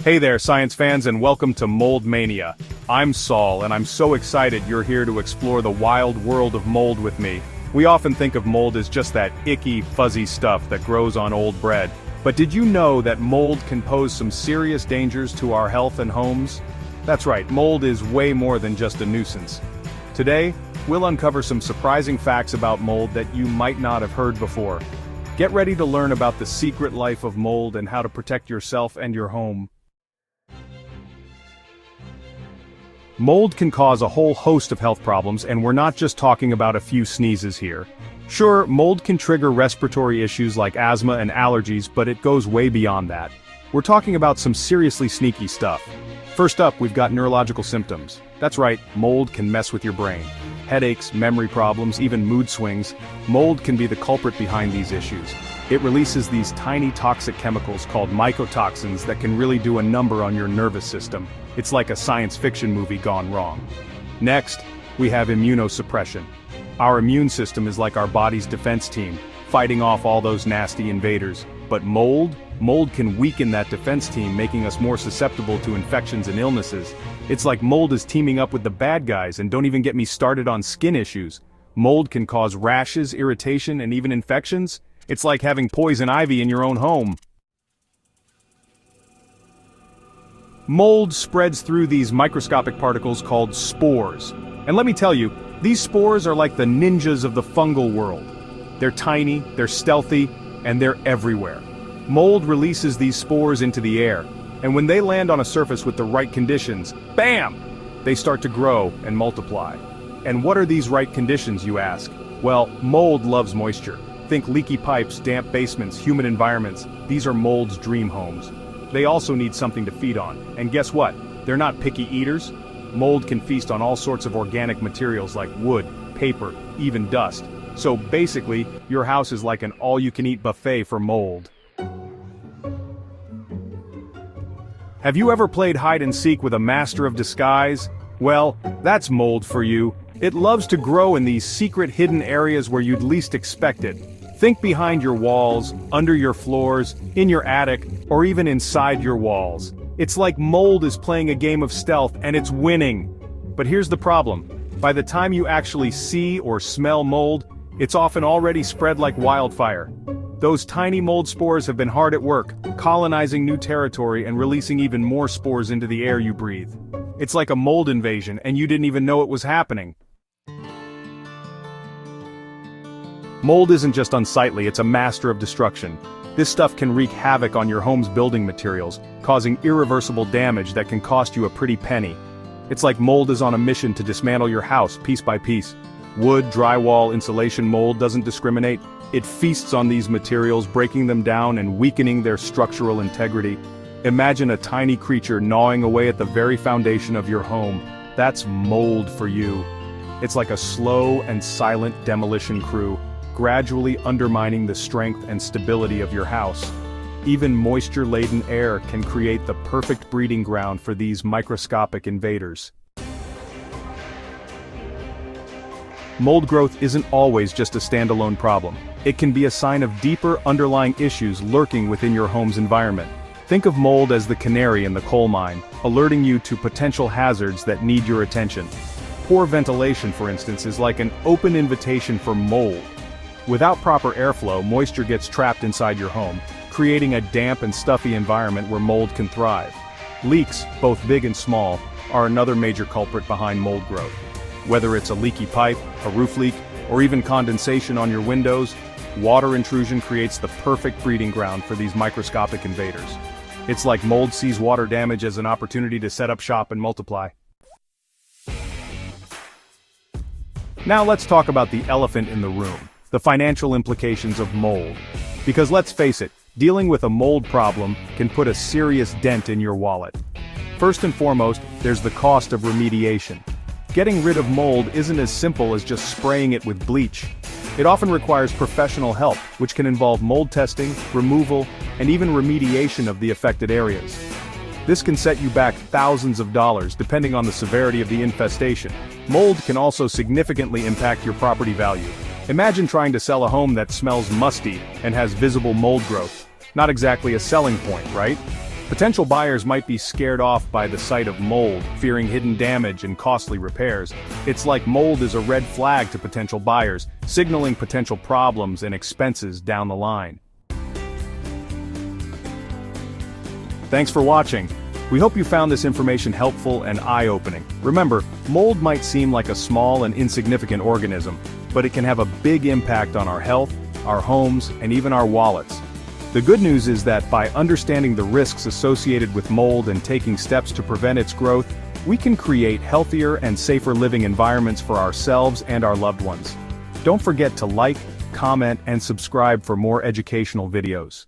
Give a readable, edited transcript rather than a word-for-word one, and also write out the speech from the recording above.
Hey there, science fans, and welcome to Mold Mania. I'm Saul, and I'm so excited you're here to explore the wild world of mold with me. We often think of mold as just that icky, fuzzy stuff that grows on old bread. But did you know that mold can pose some serious dangers to our health and homes? That's right, mold is way more than just a nuisance. Today, we'll uncover some surprising facts about mold that you might not have heard before. Get ready to learn about the secret life of mold and how to protect yourself and your home. Mold can cause a whole host of health problems, and we're not just talking about a few sneezes here. Sure, mold can trigger respiratory issues like asthma and allergies, but it goes way beyond that. We're talking about some seriously sneaky stuff. First up, we've got neurological symptoms. That's right, mold can mess with your brain. Headaches, memory problems, even mood swings. Mold can be the culprit behind these issues. It releases these tiny toxic chemicals called mycotoxins that can really do a number on your nervous system. It's like a science fiction movie gone wrong. Next, we have immunosuppression. Our immune system is like our body's defense team, fighting off all those nasty invaders. But mold can weaken that defense team, making us more susceptible to infections and illnesses. It's like mold is teaming up with the bad guys, and don't even get me started on skin issues. Mold can cause rashes, irritation, and even infections. It's like having poison ivy in your own home. Mold spreads through these microscopic particles called spores. And let me tell you, these spores are like the ninjas of the fungal world. They're tiny, they're stealthy, and they're everywhere. Mold releases these spores into the air, and when they land on a surface with the right conditions, bam! They start to grow and multiply. And what are these right conditions, you ask? Well, mold loves moisture. Think leaky pipes, damp basements, humid environments. These are mold's dream homes. They also need something to feed on. And guess what? They're not picky eaters. Mold can feast on all sorts of organic materials like wood, paper, even dust. So basically, your house is like an all-you-can-eat buffet for mold. Have you ever played hide and seek with a master of disguise? Well, that's mold for you. It loves to grow in these secret hidden areas where you'd least expect it. Think behind your walls, under your floors, in your attic, or even inside your walls. It's like mold is playing a game of stealth, and it's winning. But here's the problem. By the time you actually see or smell mold, it's often already spread like wildfire. Those tiny mold spores have been hard at work, colonizing new territory and releasing even more spores into the air you breathe. It's like a mold invasion, and you didn't even know it was happening. Mold isn't just unsightly, it's a master of destruction. This stuff can wreak havoc on your home's building materials, causing irreversible damage that can cost you a pretty penny. It's like mold is on a mission to dismantle your house piece by piece. Wood, drywall, insulation mold doesn't discriminate. It feasts on these materials, breaking them down and weakening their structural integrity. Imagine a tiny creature gnawing away at the very foundation of your home. That's mold for you. It's like a slow and silent demolition crew, gradually undermining the strength and stability of your house. Even moisture-laden air can create the perfect breeding ground for these microscopic invaders. Mold growth isn't always just a standalone problem. It can be a sign of deeper underlying issues lurking within your home's environment. Think of mold as the canary in the coal mine, alerting you to potential hazards that need your attention. Poor ventilation, for instance, is like an open invitation for mold. Without proper airflow, moisture gets trapped inside your home, creating a damp and stuffy environment where mold can thrive. Leaks, both big and small, are another major culprit behind mold growth. Whether it's a leaky pipe, a roof leak, or even condensation on your windows, water intrusion creates the perfect breeding ground for these microscopic invaders. It's like mold sees water damage as an opportunity to set up shop and multiply. Now let's talk about the elephant in the room. The financial implications of mold. Because let's face it, dealing with a mold problem can put a serious dent in your wallet. First and foremost, there's the cost of remediation. Getting rid of mold isn't as simple as just spraying it with bleach. It often requires professional help, which can involve mold testing, removal, and even remediation of the affected areas. This can set you back thousands of dollars depending on the severity of the infestation. Mold can also significantly impact your property value. Imagine trying to sell a home that smells musty and has visible mold growth. Not exactly a selling point, right? Potential buyers might be scared off by the sight of mold, fearing hidden damage and costly repairs. It's like mold is a red flag to potential buyers, signaling potential problems and expenses down the line. Thanks for watching. We hope you found this information helpful and eye-opening. Remember, mold might seem like a small and insignificant organism, but it can have a big impact on our health, our homes, and even our wallets. The good news is that by understanding the risks associated with mold and taking steps to prevent its growth, we can create healthier and safer living environments for ourselves and our loved ones. Don't forget to like, comment, and subscribe for more educational videos.